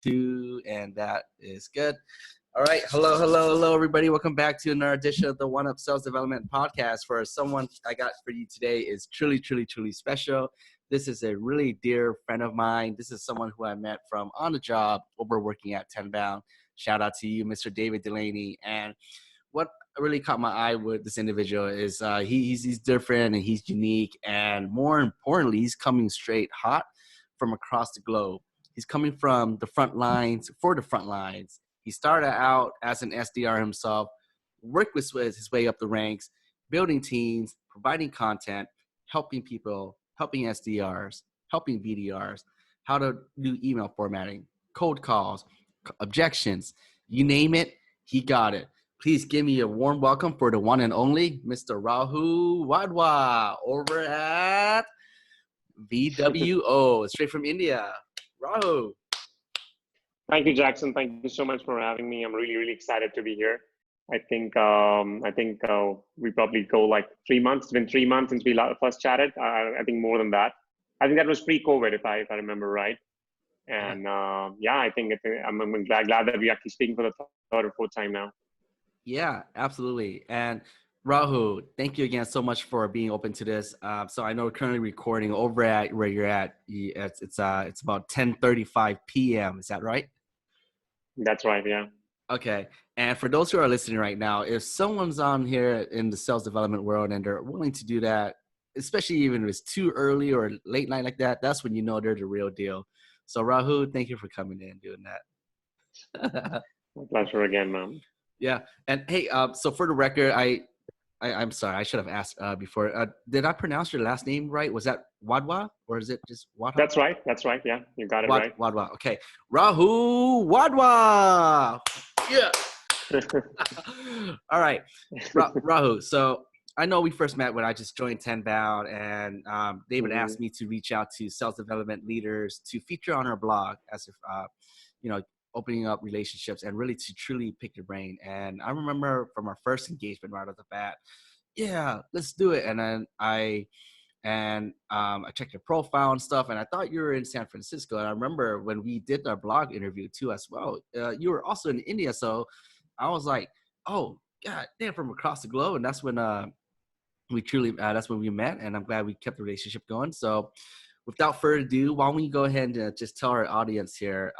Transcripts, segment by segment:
2, and that is good. All right. Hello, everybody. Welcome back to another edition of the One Up Sales Development Podcast. For someone I got for you today is truly special. This is a really dear friend of mine. This is someone who I met from on the job over working at Tenbound. Shout out to you, Mr. David Delaney. And what really caught my eye with this individual is he's different and he's unique. And more importantly, he's coming straight hot from across the globe. He's coming from the front lines for the front lines. He started out as an SDR himself, worked his way up the ranks, building teams, providing content, helping people, helping SDRs, helping BDRs, how to do email formatting, cold calls, objections, you name it, he got it. Please give me a warm welcome for the one and only Mr. Rahul Wadhwa over at VWO, straight from India. Rahul. Thank you, Jackson. Thank you so much for having me. I'm really excited to be here. I think we probably go like 3 months. It's been 3 months since we first chatted. I think more than that. I think that was pre-COVID, if I remember right. And I think I'm glad that we're actually speaking for the third or fourth time now. Yeah, absolutely. And Rahul, thank you again so much for being open to this. So I know we're currently recording over at where you're at. It's about 10:35 p.m. Is that right? That's right. Yeah. Okay. And for those who are listening right now, if someone's on here in the sales development world and they're willing to do that, especially even if it's too early or late night like that, that's when you know they're the real deal. So Rahul, thank you for coming in and doing that. My pleasure again, man. Yeah. And hey, so for the record, I'm sorry, I should have asked before. Did I pronounce your last name right? Was that Wadwha or is it just Wadhwa? That's right. Yeah, you got it right. Wadhwa. Okay. Rahul Wadhwa. Yeah. All right. Rahul. So I know we first met when I just joined Tenbound, and David asked me to reach out to sales development leaders to feature on our blog as if, opening up relationships and really to truly pick your brain. And I remember from our first engagement right off the bat, yeah, let's do it. And then I checked your profile and stuff, and I thought you were in San Francisco. And I remember when we did our blog interview too as well, you were also in India. So I was like, oh, God damn, from across the globe. And that's when that's when we met, and I'm glad we kept the relationship going. So without further ado, why don't we go ahead and just tell our audience here,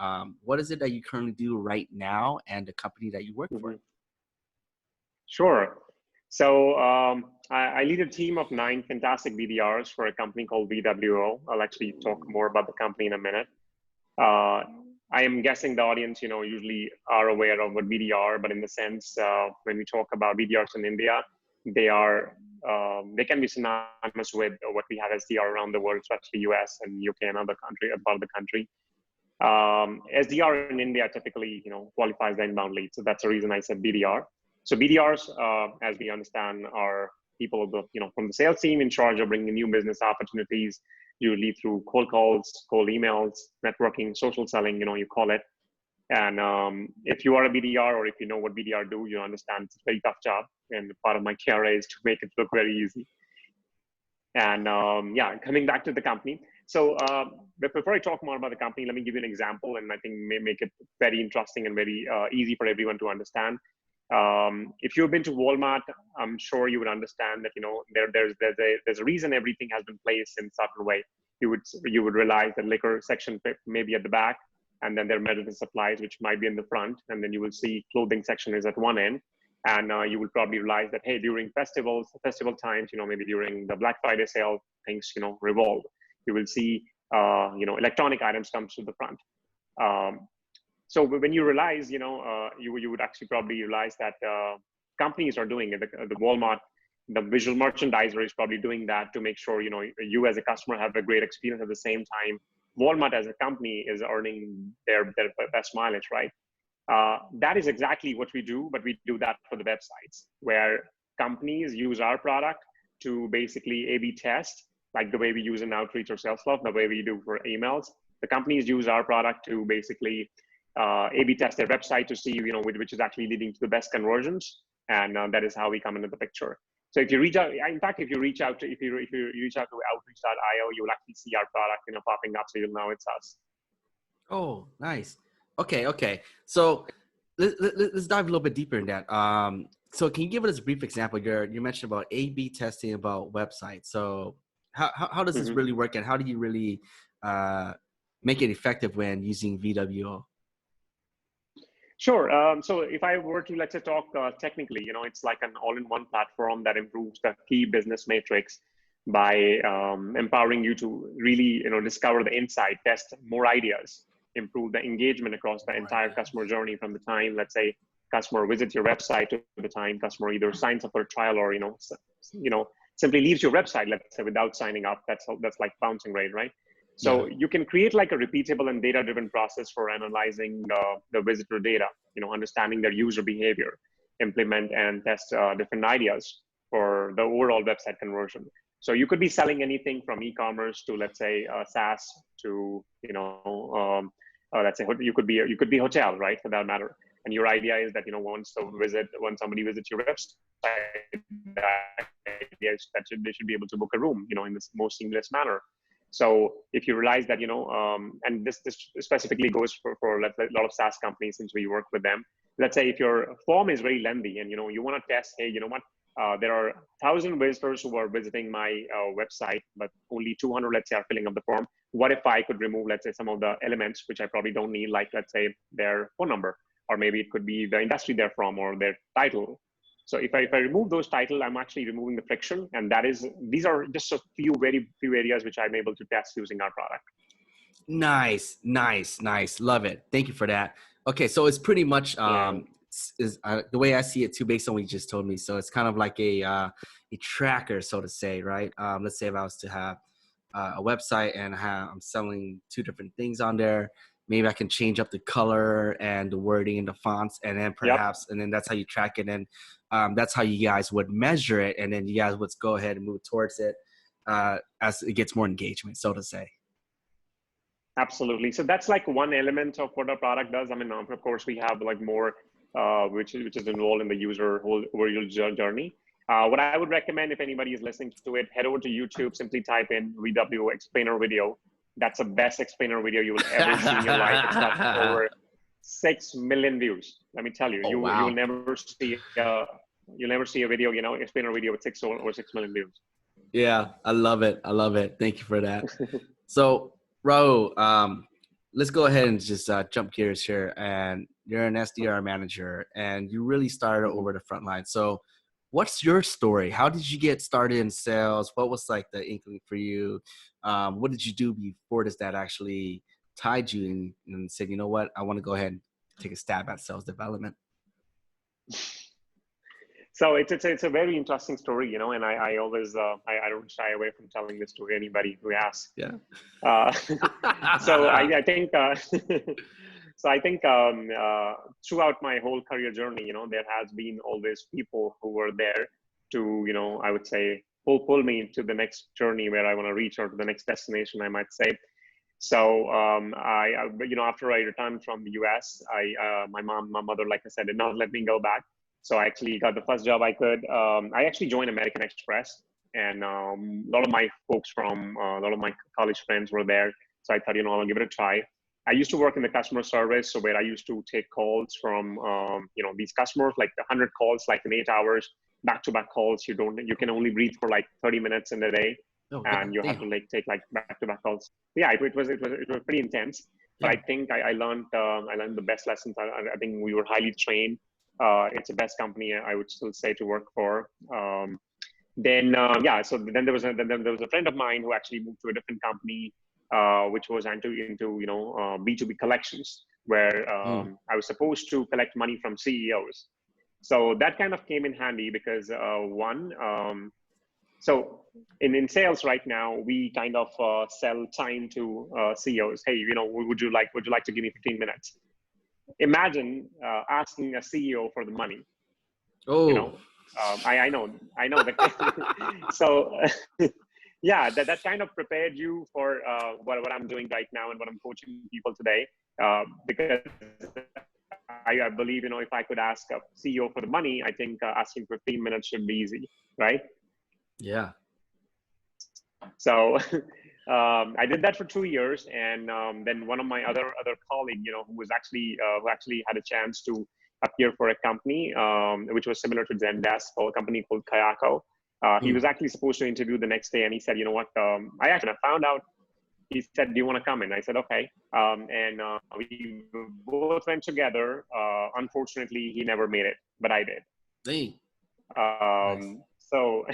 what is it that you currently do right now and the company that you work for? Sure. So I lead a team of 9 fantastic BDRs for a company called VWO. I'll actually talk more about the company in a minute. I am guessing the audience, usually are aware of what BDR, but in the sense, when we talk about BDRs in India, they can be synonymous with what we have SDR around the world, especially US and UK and other part of the country. SDR in India typically, qualifies the inbound lead. So that's the reason I said BDR. So BDRs, as we understand, are people from the sales team in charge of bringing new business opportunities, usually through cold calls, cold emails, networking, social selling, you call it. And if you are a BDR or if you know what BDR do, you understand it's a very tough job. And part of my KRA is to make it look very easy. And coming back to the company. So before I talk more about the company, let me give you an example, and I think may make it very interesting and very easy for everyone to understand. If you've been to Walmart, I'm sure you would understand that there's a reason everything has been placed in a certain way. You would realize that liquor section may be at the back, and then there are medical supplies which might be in the front, and then you will see clothing section is at one end, and you will probably realize that hey, during festival times, maybe during the Black Friday sale, things revolve. You will see electronic items come to the front. So when you realize, you would actually probably realize that companies are doing it. The Walmart, the visual merchandiser is probably doing that to make sure, you as a customer have a great experience. At the same time, Walmart as a company is earning their best mileage, right? That is exactly what we do, but we do that for the websites where companies use our product to basically A/B test, like the way we use in Outreach or Salesforce, the way we do for emails. The companies use our product to basically A/B test their website to see, which is actually leading to the best conversions, and that is how we come into the picture. So if you reach out, in fact, if you reach out to outreach.io, you will actually see our product, popping up, so you'll know it's us. Oh, nice. Okay, okay. So let's dive a little bit deeper in that. So can you give us a brief example? You mentioned about A/B testing about websites. So how does this Mhm. really work, and how do you really uh, make it effective when using VWO? Sure. So if I were to, let's say, talk technically, it's like an all-in-one platform that improves the key business metrics by empowering you to really, discover the insight, test more ideas, improve the engagement across the More entire ideas. customer journey from the time, let's say, customer visits your website to the time customer either signs up for a trial or, simply leaves your website, let's say, without signing up. That's like bouncing rate, right? Yeah. So you can create like a repeatable and data-driven process for analyzing the visitor data, understanding their user behavior, implement and test different ideas for the overall website conversion. So you could be selling anything from e-commerce to, let's say, SaaS to, let's say you could be hotel, right, for that matter. And your idea is that, when somebody visits your website, the idea is that they should be able to book a room, in this most seamless manner. So if you realize that, and this specifically goes for a lot of SaaS companies since we work with them. Let's say if your form is very lengthy and, you want to test, hey, there are 1,000 visitors who are visiting my website, but only 200, let's say, are filling up the form. What if I could remove, let's say, some of the elements which I probably don't need, like, let's say, their phone number, or maybe it could be the industry they're from or their title. So if I remove those titles, I'm actually removing the friction, and these are just a very few areas which I'm able to test using our product. Nice, nice, nice. Love it. Thank you for that. Okay, so it's pretty much Yeah. the way I see it too, based on what you just told me. So it's kind of like a tracker, so to say, right? Let's say if I was to have a website and I'm selling two different things on there, maybe I can change up the color and the wording and the fonts, and then Yep. and then that's how you track it, and that's how you guys would measure it, and then you guys would go ahead and move towards it as it gets more engagement, so to say. Absolutely. So that's like one element of what our product does. I mean, of course, we have like more, which is involved in the whole journey. What I would recommend if anybody is listening to it, head over to YouTube, simply type in VW explainer video. That's the best explainer video you will ever see in your life. It's got over 6 million views. Let me tell you, Oh you will wow. never see a video, explainer video with 6 million views. Yeah, I love it. I love it. Thank you for that. So, Rahul, let's go ahead and just jump gears here. And you're an SDR manager, and you really started over the front line. So, what's your story? How did you get started in sales? What was like the inkling for you? What did you do before this that actually tied you and said, you know what, I want to go ahead and take a stab at sales development? So it's a very interesting story, and I always I don't shy away from telling this to anybody who asks. Yeah. Uh, so I think so I think throughout my whole career journey, there has been always people who were there to, I would say pull me to the next journey where I want to reach, or to the next destination, I might say. So after I returned from the US, my mother, like I said, did not let me go back. So I actually got the first job I could. I actually joined American Express, and a lot of my folks from a lot of my college friends were there. So I thought, I'll give it a try. I used to work in the customer service, so where I used to take calls from these customers, like 100 calls, like in 8 hours, back-to-back calls. You can only breathe for like 30 minutes in a day, Oh, and you have damn. to like take like back-to-back calls. Yeah, it was pretty intense. But Yeah. I think I learned the best lessons. I think we were highly trained. It's the best company I would still say to work for. So then there was a friend of mine who actually moved to a different company, which was into B2B collections, where Mm. I was supposed to collect money from CEOs. So that kind of came in handy because so in sales right now, we kind of sell time to CEOs. Hey, would you like to give me 15 minutes? Imagine asking a CEO for the money. Oh. I know that. So yeah, that kind of prepared you for what I'm doing right now and what I'm coaching people today. Because I believe, if I could ask a CEO for the money, I think asking for 15 minutes should be easy, right? Yeah. So I did that for 2 years, and then one of my other colleague, who actually had a chance to appear for a company which was similar to Zendesk, a company called Kayako. He was actually supposed to interview the next day, and he said, you know what? I found out. He said, "Do you want to come in?" I said, "Okay." And we both went together. Unfortunately, he never made it, but I did. Hey. Nice. So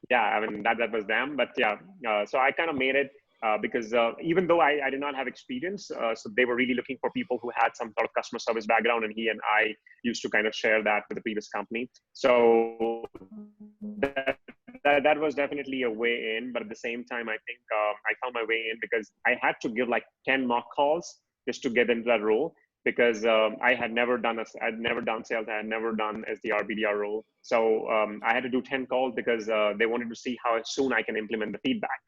yeah, I mean, that was them. But yeah, so I kind of made it because even though I did not have experience, so they were really looking for people who had some sort of customer service background, and he and I used to kind of share that with the previous company. So that was definitely a way in. But at the same time, I think I found my way in because I had to give like 10 mock calls just to get into that role, because I had never done sales. I had never done SDR, BDR role. So I had to do 10 calls because they wanted to see how soon I can implement the feedback.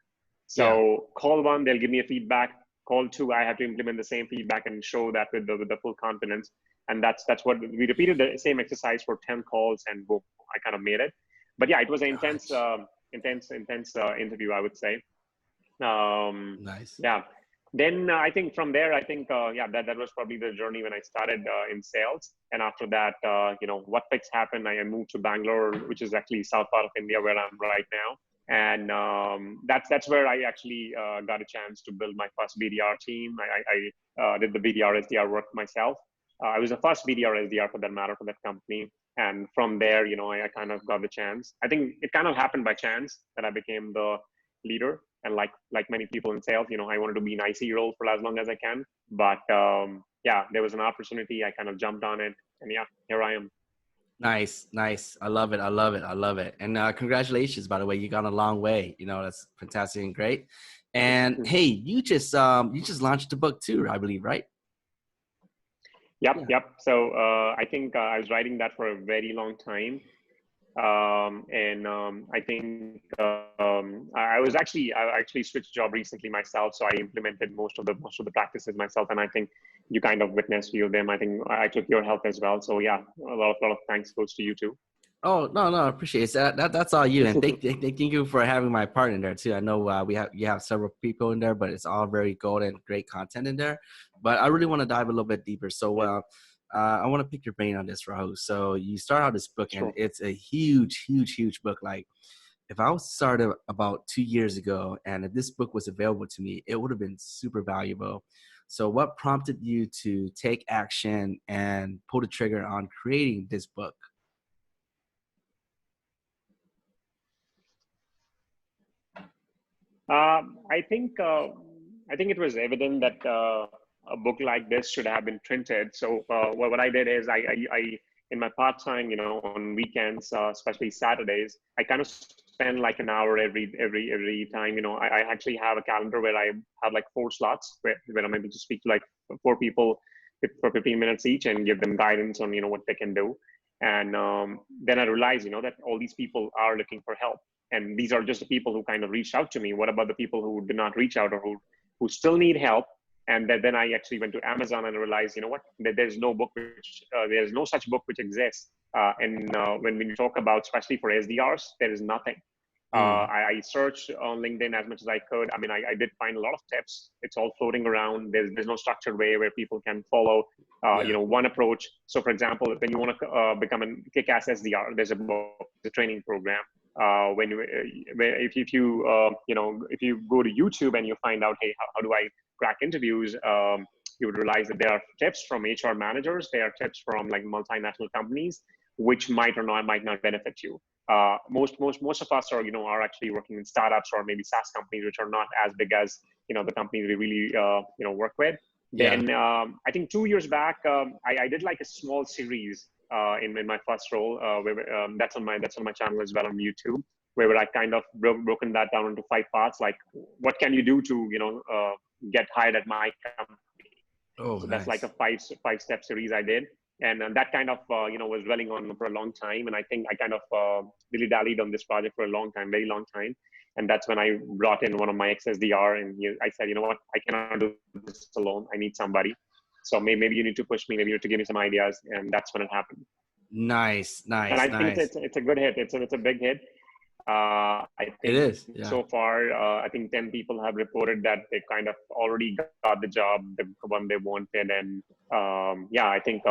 So call one, they'll give me a feedback. Call two, I have to implement the same feedback and show that with the full confidence. And that's what we repeated, the same exercise for 10 calls, and boom, I kind of made it. But yeah, it was an intense interview, I would say. Nice. Yeah. Then I think from there, I think, that was probably the journey when I started in sales. And after that, Wadwha happened. I moved to Bangalore, which is actually south part of India where I'm right now. And that's where I actually got a chance to build my first BDR team. I did the BDR SDR work myself. I was the first BDR SDR for that matter for that company. And from there, I kind of got the chance. I think it kind of happened by chance that I became the leader. And like many people in sales, I wanted to be in IC role for as long as I can. But there was an opportunity. I kind of jumped on it, and yeah, here I am. Nice. I love it. And congratulations, by the way, you got a long way. That's fantastic and great. And hey, you just launched a book too, I believe, right? Yep. So I think I was writing that for a very long time. I think I actually switched job recently myself, so I implemented most of the practices myself, and I think you kind of witnessed few of them. I think I took your help as well, so yeah, a lot of thanks goes to you too. Oh no, I appreciate it. That's all you, and thank you for having my part in there too. I know you have several people in there, but it's all very golden, great content in there. But I really want to dive a little bit deeper. So I want to pick your brain on this, Rahul. So you start out this book, Sure. and it's a huge book. Like, if I was started about 2 years ago, and if this book was available to me, it would have been super valuable. So what prompted you to take action and pull the trigger on creating this book? I think it was evident that a book like this should have been printed. So what I did is I in my part time, on weekends, especially Saturdays, I kind of spend like an hour every time. I actually have a calendar where I have like 4 slots where I'm able to speak to like 4 people for 15 minutes each and give them guidance on what they can do. And then I realized that all these people are looking for help. And these are just the people who kind of reached out to me. What about the people who did not reach out or who still need help? And then I actually went to Amazon and realized, there's no book there's no such book which exists. And when we talk about, especially for SDRs, there is nothing. I searched on LinkedIn as much as I could. I mean, I did find a lot of tips. It's all floating around. There's no structured way where people can follow, one approach. So for example, when you want to become a kick-ass SDR, there's a book, a training program. If you go to YouTube and you find out, hey, how do I crack interviews? You would realize that there are tips from HR managers. There are tips from like multinational companies, which might not benefit you. Most of us are actually working in startups or maybe SaaS companies, which are not as big as the companies we really work with. Then I think 2 years back, I did like a small series in my first role, where that's on my channel as well on YouTube, where I kind of broken that down into 5 parts. Like, what can you do to get hired at my company? Oh, so nice. That's like a 5-step series I did. And that kind of, was dwelling on for a long time. And I think I kind of dilly-dallied on this project for a long time, very long time. And that's when I brought in one of my ex-SDR, and I said, you know what, I cannot do this alone. I need somebody. So maybe you need to push me, maybe you need to give me some ideas. And that's when it happened. Nice. And I think it's a good hit. It's a big hit. I It think is. Yeah. so far, I think 10 people have reported that they kind of already got the job, the one they wanted. And yeah, I think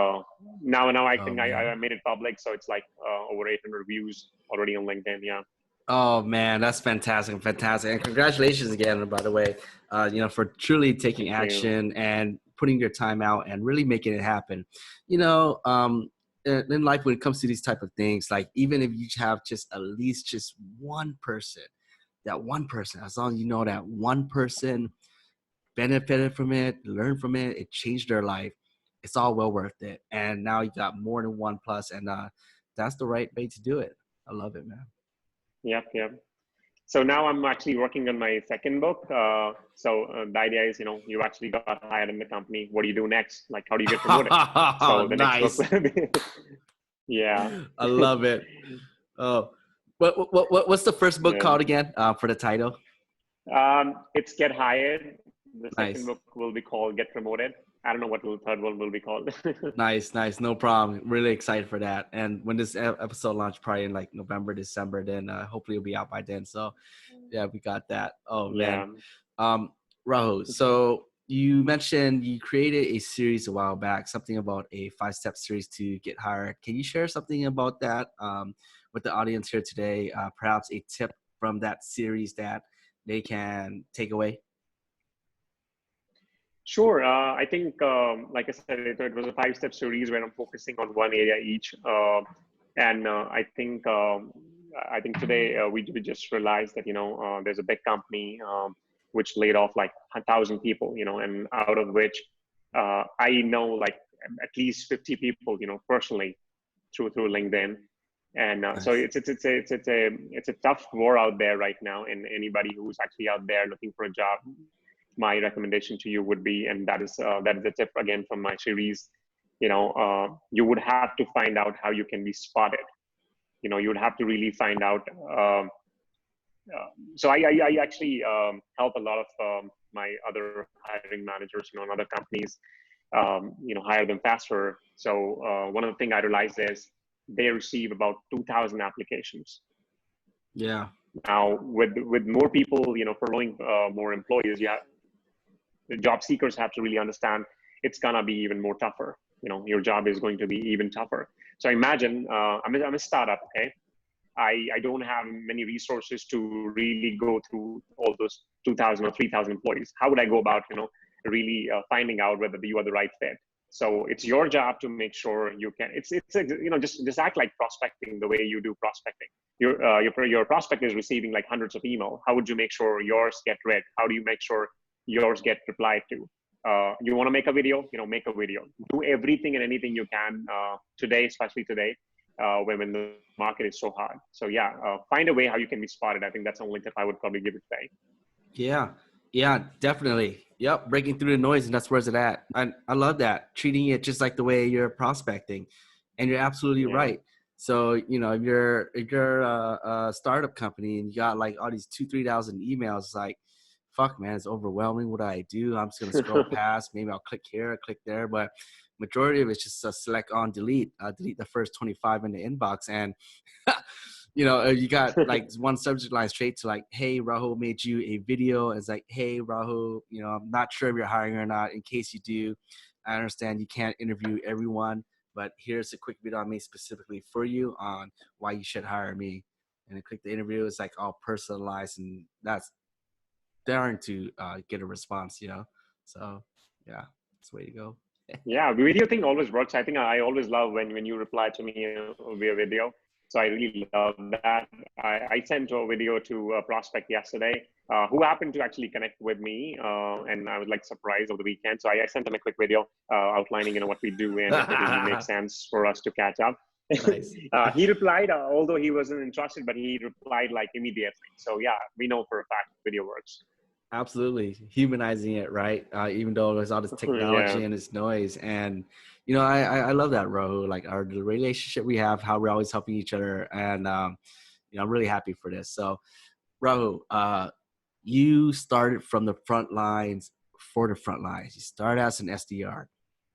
now I Oh think man. I made it public. So it's like over 800 views already on LinkedIn. Yeah. Oh man, that's fantastic, fantastic, and congratulations again, by the way, for truly taking Thank you. action and putting your time out and really making it happen. In life, when it comes to these type of things, like even if you have just at least just one person, that one person, as long as you know that one person benefited from it, learned from it, it changed their life, it's all well worth it. And now you got more than one plus, and that's the right way to do it. I love it, man. Yep. Yep. So now I'm actually working on my second book. The idea is, you actually got hired in the company. What do you do next? Like, how do you get promoted? So the next book Nice. will be, yeah. I love it. Oh, what's the first book Yeah. called again? For the title. It's Get Hired. The second Nice, book will be called Get Promoted. I don't know what the third one will be called. nice. No problem. Really excited for that. And when this episode launch, probably in like November, December, then hopefully it'll be out by then. So yeah, we got that. Oh man. Yeah. Um, Rahul. So you mentioned you created a series a while back, something about a 5-step series to get hired. Can you share something about that with the audience here today? Perhaps a tip from that series that they can take away. Sure. I think, like I said, it was a 5-step series where I'm focusing on one area each. And I think today we just realized that, there's a big company which laid off like 1,000 people, and out of which I know like at least 50 people, personally through LinkedIn. And so Nice. it's a tough war out there right now. And anybody who's actually out there looking for a job, my recommendation to you would be, and that is a tip again from my series, you would have to find out how you can be spotted. You would have to really find out. So I actually help a lot of my other hiring managers, in other companies, hire them faster. So one of the things I realized is they receive about 2,000 applications. Yeah. Now, with more people, following more employees, the job seekers have to really understand it's gonna be even more tougher. Your job is going to be even tougher. So imagine I'm a startup. Okay, I don't have many resources to really go through all those 2,000 or 3,000 employees. How would I go about really finding out whether you are the right fit? So it's your job to make sure you can. It's just act like prospecting the way you do prospecting. Your prospect is receiving like hundreds of email. How would you make sure yours get read? How do you make sure yours get replied to? You want to make a video, make a video. Do everything and anything you can today, especially today, when the market is so hard. So yeah, find a way how you can be spotted. I think that's the only tip I would probably give it today. Yeah, definitely. Yep, breaking through the noise, and that's where's it at. I love that, treating it just like the way you're prospecting, and you're absolutely Yeah. right. So if you're a startup company and you got like all these 2,000-3,000 emails, like fuck man, it's overwhelming. What do I do? I'm just gonna scroll past. Maybe I'll click here, click there, but majority of it's just select on delete. Delete the first 25 in the inbox, and you got like one subject line straight to like, hey, Rahul made you a video. It's like, hey, Rahul, I'm not sure if you're hiring or not. In case you do, I understand you can't interview everyone, but here's a quick video I made specifically for you on why you should hire me. And then click the interview. It's like all personalized, and that's daring to get a response, So yeah, that's the way to go. Yeah, video thing always works. I think I always love when you reply to me via video. So I really love that. I sent a video to a prospect yesterday who happened to actually connect with me, and I was like surprised over the weekend. So I sent him a quick video outlining what we do and if it really makes sense for us to catch up. Nice. He replied, although he wasn't interested, but he replied like immediately. So yeah, we know for a fact video works. Absolutely. Humanizing it, right? Even though there's all this Yeah. technology and this noise. And, I love that, Rahul, like the relationship we have, how we're always helping each other. And, I'm really happy for this. So, Rahul, you started from the front lines for the front lines. You started as an SDR.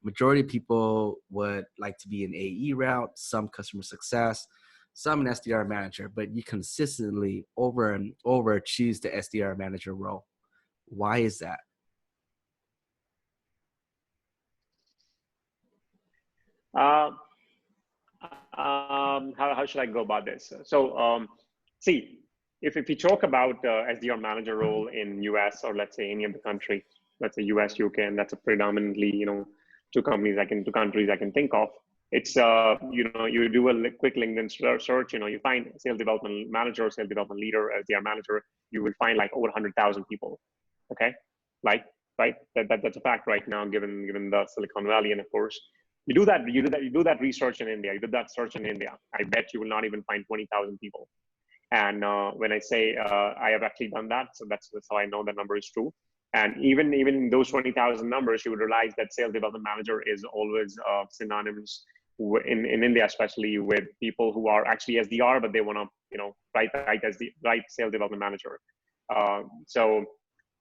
Majority of people would like to be an AE route, some customer success, So I'm an SDR manager, but you consistently over and over choose the SDR manager role. Why is that? How should I go about this? So, see, if you talk about SDR manager role in US, or let's say any other country, let's say US, UK, and that's a predominantly, two countries I can think of. It's you do a quick LinkedIn search, you find sales development manager, sales development leader, SDR manager, you will find like over 100,000 people. Okay, like, right? That's a fact right now, given the Silicon Valley, and of course, you do that research in India. You do that search in India. I bet you will not even find 20,000 people. And when I say I have actually done that, so that's how I know that number is true. And even those 20,000 numbers, you would realize that sales development manager is always synonymous in India, especially with people who are actually SDR, but they want to write sales development manager. So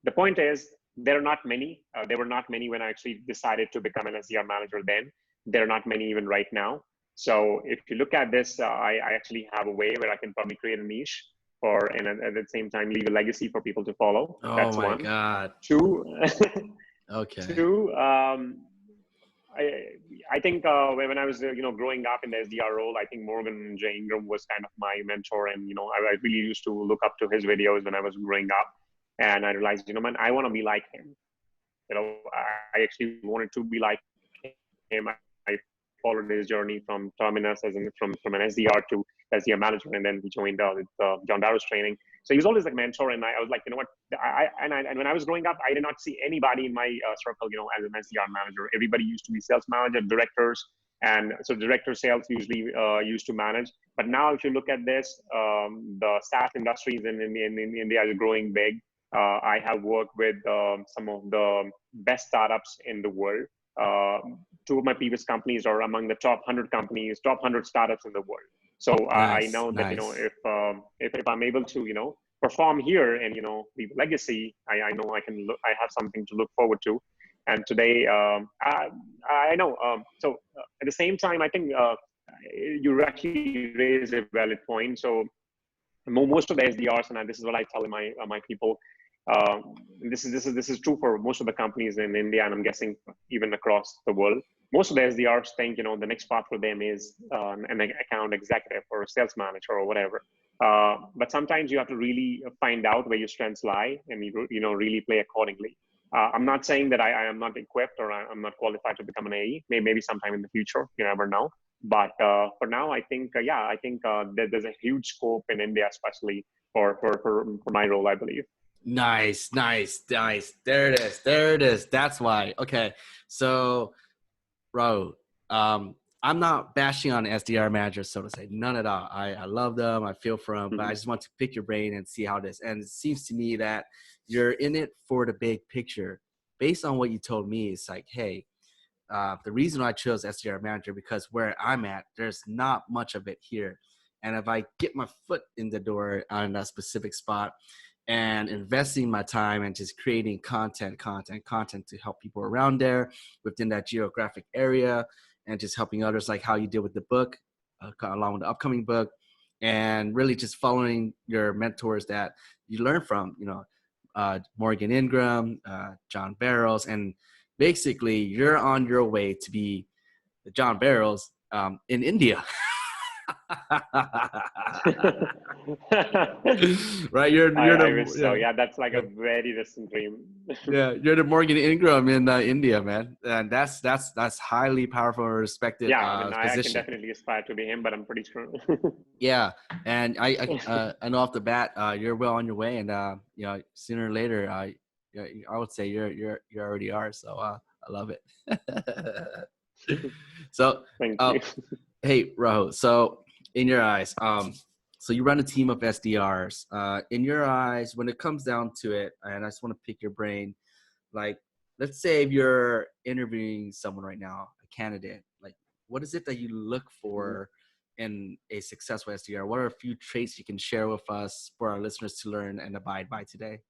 the point is, there are not many. There were not many when I actually decided to become an SDR manager then. There are not many even right now. So if you look at this, I actually have a way where I can probably create a niche and at the same time leave a legacy for people to follow. Oh, that's my one. God. Two. Okay. Two. I think when I was growing up in the SDR role, I think Morgan J. Ingram was kind of my mentor, and I really used to look up to his videos when I was growing up, and I realized, man, I want to be like him. I actually wanted to be like him. I followed his journey from Terminus from an SDR to SDR manager, and then he joined John Darrow's training. So he was always like a mentor, and I was like, what? And when I was growing up, I did not see anybody in my circle, as an SDR manager. Everybody used to be sales manager, directors, and so director sales usually used to manage. But now, if you look at this, the SaaS industries in India is growing big. I have worked with some of the best startups in the world. Two of my previous companies are among the top 100 companies, top 100 startups in the world. So I know that if I'm able to perform here and leave a legacy, I know I have something to look forward to. And today I know. So at the same time, I think you actually raise a valid point. So most of the SDRs, and this is what I tell my people. This is true for most of the companies in India, and I'm guessing even across the world. Most of the SDRs think the next part for them is an account executive or a sales manager or whatever. But sometimes you have to really find out where your strengths lie, and really play accordingly. I'm not saying that I am not equipped or I'm not qualified to become an AE. Maybe sometime in the future, you never know. But for now, I think there's a huge scope in India, especially for my role, I believe. Nice. There it is. That's why. Okay. So, Rahul, I'm not bashing on SDR managers, so to say. None at all. I love them. I feel for them, but I just want to pick your brain and see how this. And it seems to me that you're in it for the big picture. Based on what you told me, it's like, hey, the reason I chose SDR manager because where I'm at, there's not much of it here. And if I get my foot in the door on that specific spot, and investing my time and just creating content to help people around there within that geographic area, and just helping others like how you did with the book, along with the upcoming book, and really just following your mentors that you learn from, Morgan Ingram, John Barrows, and basically you're on your way to be the John Barrows in India. Right, I wish so. Yeah, that's like a very distant dream. Yeah, you're the Morgan Ingram in India, man, and that's highly powerful and respected. Yeah, I mean, I can position. definitely aspire to be him, but I'm pretty sure. Yeah, and I know off the bat you're well on your way, and sooner or later I would say you already are. So I love it. So Thank you. Hey, Rahul. So in your eyes, so you run a team of SDRs. In your eyes, when it comes down to it, and I just want to pick your brain, like, let's say if you're interviewing someone right now, a candidate, like, what is it that you look for in a successful SDR? What are a few traits you can share with us for our listeners to learn and abide by today?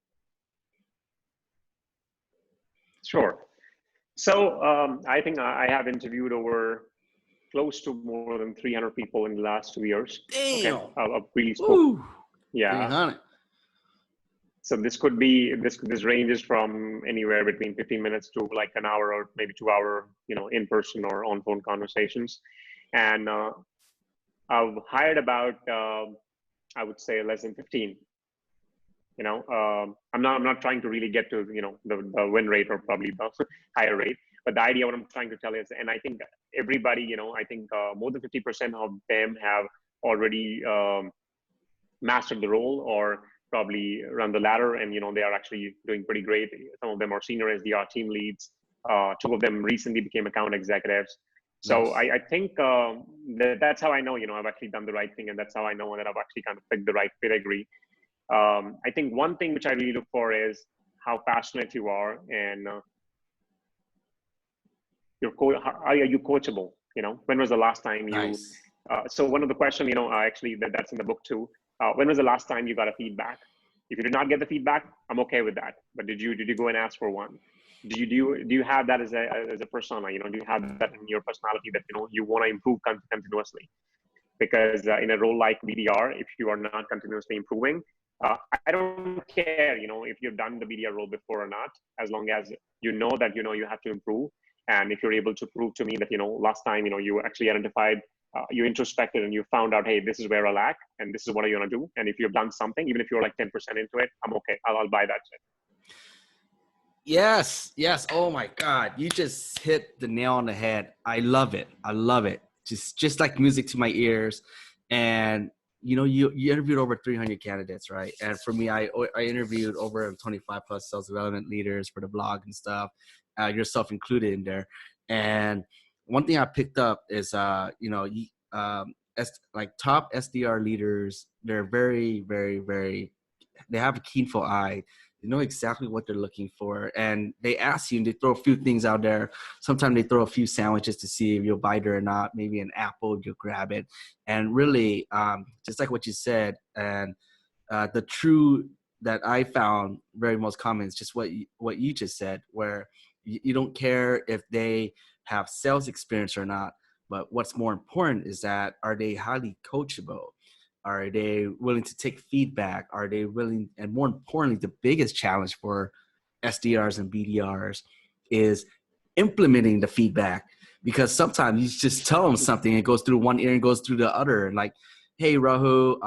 Sure. So I think I have interviewed over close to more than 300 people in the last 2 years. Damn. Okay, I've really Ooh, yeah. 300. So this could be this ranges from anywhere between 15 minutes to like an hour or maybe 2 hour, in-person or on-phone conversations. And I've hired about I would say less than 15. I'm not trying to really get to the win rate or probably the higher rate, but the idea what I'm trying to tell is, and I think everybody, I think more than 50% of them have already mastered the role or probably run the ladder, and they are actually doing pretty great. Some of them are senior SDR team leads. Two of them recently became account executives. So Nice. I think that's how I know I've actually done the right thing, and that's how I know that I've actually kind of picked the right pedigree. I think one thing which I really look for is how passionate you are, and are you coachable? When was the last time you? Nice. So one of the questions, actually that's in the book too. When was the last time you got a feedback? If you did not get the feedback, I'm okay with that. But did you go and ask for one? Do you have that as a persona? Do you have that in your personality that you want to improve continuously? Because in a role like BDR, if you are not continuously improving, I don't care, if you've done the BDR role before or not, as long as you know that you have to improve, and if you're able to prove to me that last time you actually identified, you introspected and you found out, hey, this is where I lack, and this is what you're gonna do. And if you've done something, even if you're like 10% into it, I'm okay. I'll buy that shit. Yes. Oh my God, you just hit the nail on the head. I love it. Just like music to my ears. And you interviewed over 300 candidates, right? And for me, I interviewed over 25 plus sales development leaders for the blog and stuff, yourself included in there. And one thing I picked up is, like top SDR leaders, they're very, very, very, they have a keenful eye. They know exactly what they're looking for, and they ask you, and they throw a few things out there. Sometimes they throw a few sandwiches to see if you'll bite it or not. Maybe an apple, you'll grab it. And really, just like what you said, and the true that I found very most common is just what you just said, where you don't care if they have sales experience or not, but what's more important is that, are they highly coachable? Are they willing to take feedback? Are they willing, and more importantly, the biggest challenge for SDRs and BDRs is implementing the feedback, because sometimes you just tell them something and it goes through one ear and goes through the other. Like, hey, Rahul,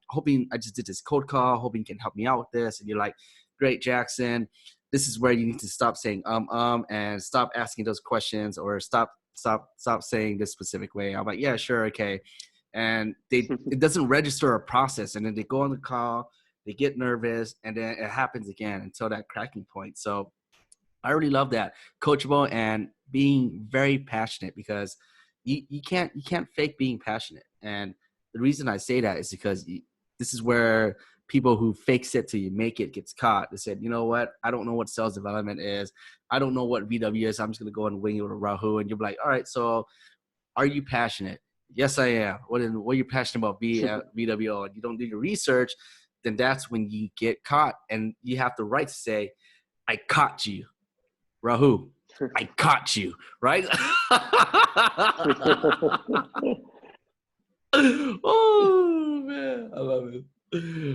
hoping I just did this cold call, hoping you can help me out with this. And you're like, great, Jackson. This is where you need to stop saying and stop asking those questions, or stop saying this specific way. I'm like, yeah, sure, okay. And it doesn't register a process, and then they go on the call, they get nervous, and then it happens again until that cracking point. So I really love that, coachable and being very passionate, because you can't fake being passionate. And the reason I say that is because this is where people who fakes it till you make it gets caught. They said, you know what, I don't know what sales development is, I don't know what VW is, I'm just gonna go and wing it with Rahul. And you're like, all right, so are you passionate? Yes, I am. What are you passionate about? VWO, and you don't do your research, then that's when you get caught, and you have the right to say, I caught you, Rahul. I caught you, right? Oh man, I love it.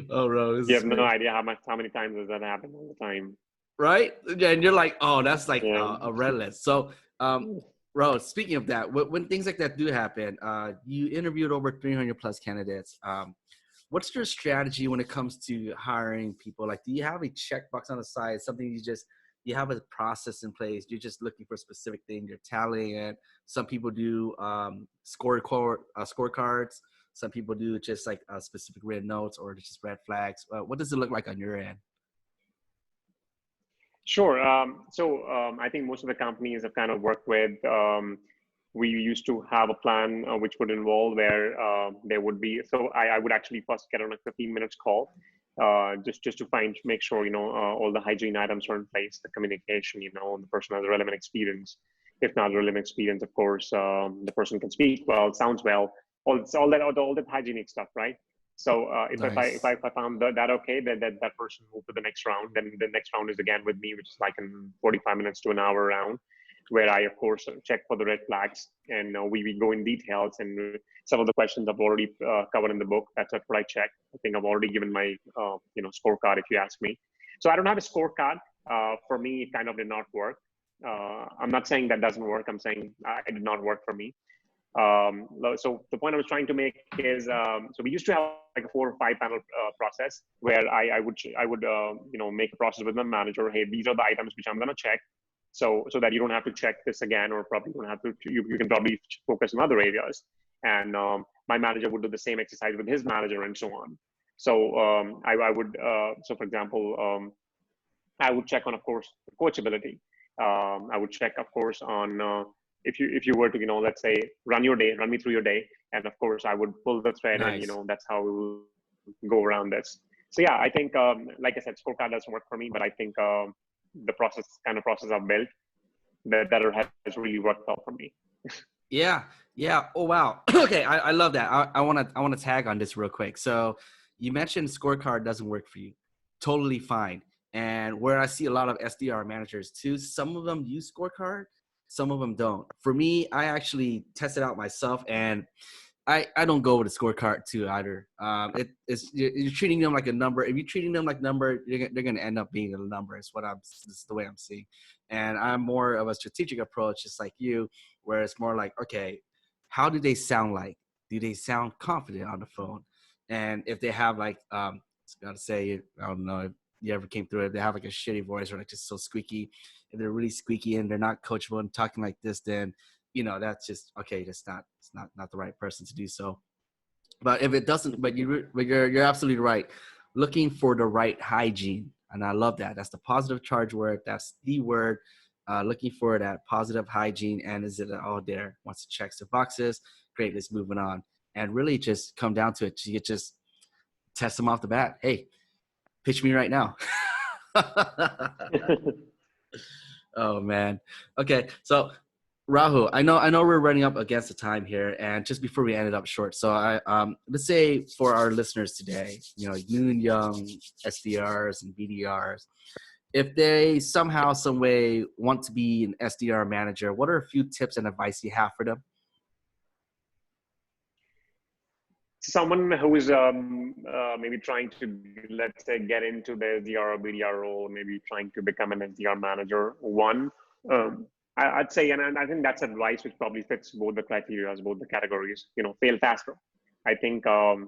Oh, bro, this You is have no great. idea how many times does that happen all the time. Right? Yeah, and you're like, oh, that's like Yeah. a red list. So, Bro, speaking of that, when things like that do happen, you interviewed over 300 plus candidates. What's your strategy when it comes to hiring people? Like, do you have a checkbox on the side, something you have a process in place? You're just looking for a specific thing, you're tallying it. Some people do scorecards. Some people do just like specific red notes or just red flags. What does it look like on your end? Sure. I think most of the companies have kind of worked with, we used to have a plan which would involve where there would be, so I would actually first get on a 15 minutes call, just to make sure, all the hygiene items are in place, the communication, the person has a relevant experience. If not relevant experience, of course, the person can speak well, sounds well, all that hygienic stuff, right? So if Nice. I found that okay, then that person moved to the next round. Then the next round is again with me, which is like in 45 minutes to an hour round, where I, of course, check for the red flags, and we go in details. And some of the questions I've already covered in the book. That's what I check. I think I've already given my scorecard, if you ask me. So I don't have a scorecard. For me, it kind of did not work. I'm not saying that doesn't work. I'm saying it did not work for me. So the point I was trying to make is, so we used to have like a 4 or 5 panel process where I would make a process with my manager. Hey, these are the items which I'm going to check. So that you don't have to check this again, or probably don't have to, you can probably focus on other areas. And my manager would do the same exercise with his manager and so on. So I would, so for example, I would check on, of course, coachability. I would check, of course, on if you were to, let's say, run me through your day. And of course, I would pull the thread. Nice. And, that's how we will go around this. So yeah, I think, like I said, scorecard doesn't work for me, but I think the process I've built that has really worked well for me. Yeah. Oh, wow. Okay. I love that. I want to tag on this real quick. So you mentioned scorecard doesn't work for you. Totally fine. And where I see a lot of SDR managers too, some of them use scorecard, some of them don't. For me, I actually tested out myself, and I don't go with a scorecard too either. You're treating them like a number. If you're treating them like number, they're going to end up being a number. This is the way I'm seeing. And I'm more of a strategic approach, just like you, where it's more like, okay, how do they sound like? Do they sound confident on the phone? And if they have like, I gotta say, I don't know if you ever came through it, they have like a shitty voice or like just so squeaky. If they're really squeaky and they're not coachable and talking like this, then that's just okay. It's not the right person to do so. But if it doesn't, but you're absolutely right. Looking for the right hygiene, and I love that. That's the positive charge word. That's the word. Looking for that positive hygiene, and is it all there? Once it checks the boxes, great. Let's move it on, and really just come down to it. You just test them off the bat. Hey, pitch me right now. Oh man. Okay. So Rahul, I know we're running up against the time here, and just before we ended up short. So let's say for our listeners today, new and young SDRs and BDRs, if they somehow, some way want to be an SDR manager, what are a few tips and advice you have for them? Someone who is maybe trying to, let's say, get into the SDR or BDR role, maybe trying to become an SDR manager. I'd say, and I think that's advice which probably fits both the criteria, both the categories. Fail faster. I think. Oh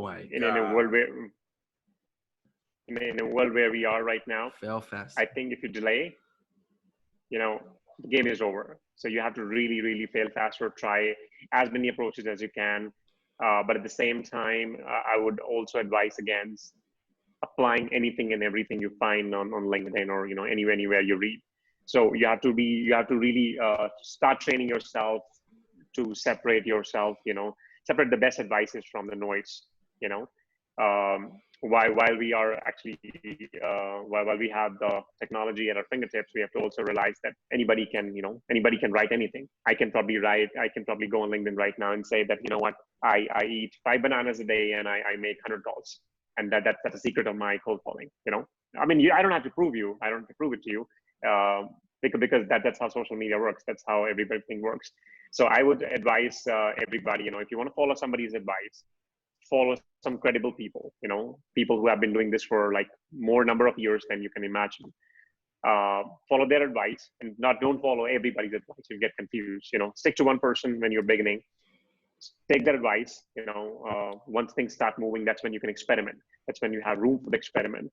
my God. In a world where we are right now, fail fast. I think if you delay, the game is over. So you have to really, really fail faster. Try as many approaches as you can. But at the same time, I would also advise against applying anything and everything you find on LinkedIn or anywhere you read. So you have to really start training yourself to separate yourself. Separate the best advices from the noise. While we are actually while we have the technology at our fingertips, we have to also realize that anybody can write anything. I can probably go on LinkedIn right now and say that, I eat 5 bananas a day and I make 100 calls, and that's a secret of my cold calling. I don't have to prove it to you, because that's how social media works. That's how everything works. So I would advise everybody, if you want to follow somebody's advice, follow some credible people, people who have been doing this for like more number of years than you can imagine. Follow their advice, and don't follow everybody's advice. You get confused. Stick to one person when you're beginning. Take their advice. Once things start moving, that's when you can experiment. That's when you have room for the experiment.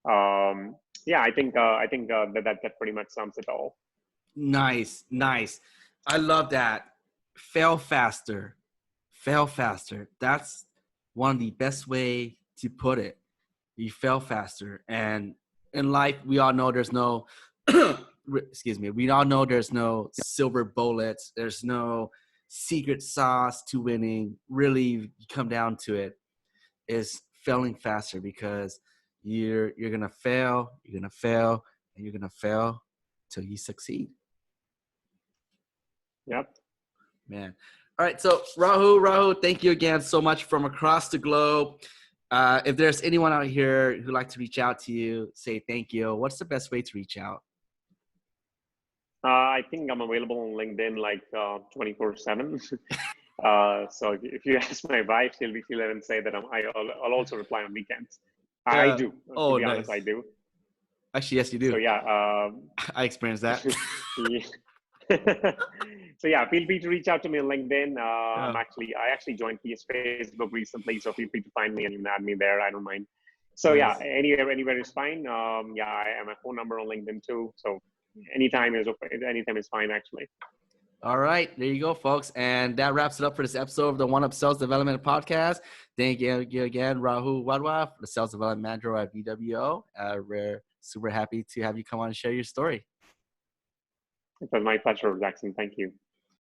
I think that pretty much sums it all. Nice. I love that. Fail faster. That's one of the best way to put it. You fail faster. And in life, we all know there's no, we all know there's no silver bullets. There's no secret sauce to winning. Really, you come down to it, is failing faster, because you're going to fail, and you're going to fail till you succeed. Yep. Man. All right. So Rahul, thank you again so much from across the globe. If there's anyone out here who'd like to reach out to you, say thank you, what's the best way to reach out? I think I'm available on LinkedIn like 24/7. So if you ask my wife, she'll even say that I'll also reply on weekends. I Yeah. do. To Oh, be honest, I nice. do. Actually, yes, you So do. yeah. I experienced that. Yeah. So yeah, feel free to reach out to me on LinkedIn. Yeah. I actually joined Facebook recently, so feel free to find me and even add me there. I don't mind. So yeah, Nice. anywhere is fine. Yeah, I have my phone number on LinkedIn too. So anytime is okay. Anytime is fine actually. All right, there you go, folks. And that wraps it up for this episode of the One Up Sales Development Podcast. Thank you again, Rahul Wadhwa, the Sales Development Manager at VWO. We're super happy to have you come on and share your story. It was my pleasure, Jackson. Thank you.